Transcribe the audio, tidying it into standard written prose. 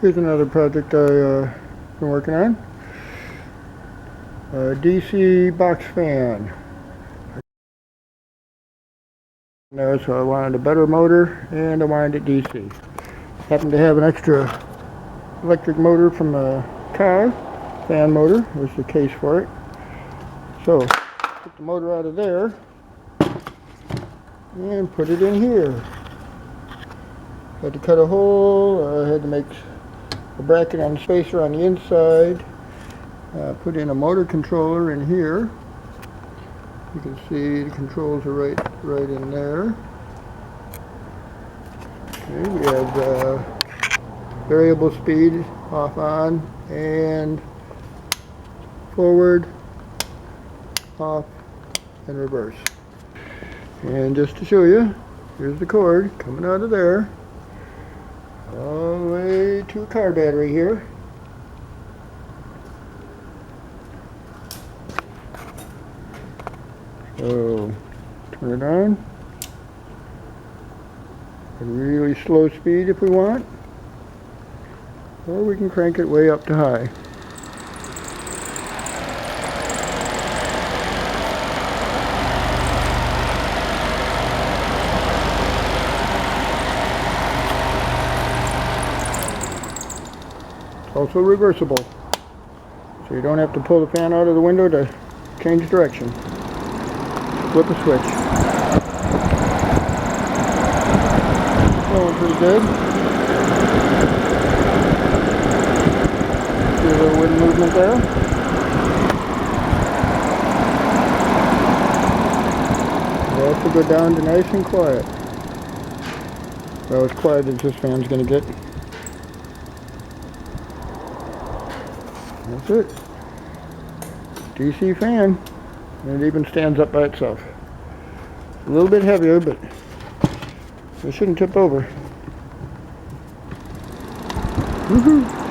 Here's another project I've been working on. A DC box fan. There, so I wanted a better motor and I wanted it DC. Happened to have an extra electric motor from the car, fan motor, was the case for it. So, took the motor out of there and put it in here. Had to cut a hole, had to make a bracket on the spacer on the inside. Put in a motor controller in here. You can see the controls are right in there. Okay, we have variable speed off on and forward, off, and reverse. And just to show you, here's the cord coming out of there all the way to a car battery here. So turn it on at a really slow speed if we want, or we can crank it way up to high. It's also reversible, so you don't have to pull the fan out of the window to change direction. Flip a switch. Going pretty good. See a little wind movement there. It also go down to nice and quiet. Well, as quiet as this fan's going to get. That's it. DC fan. And it even stands up by itself. A little bit heavier, but it shouldn't tip over. Woohoo!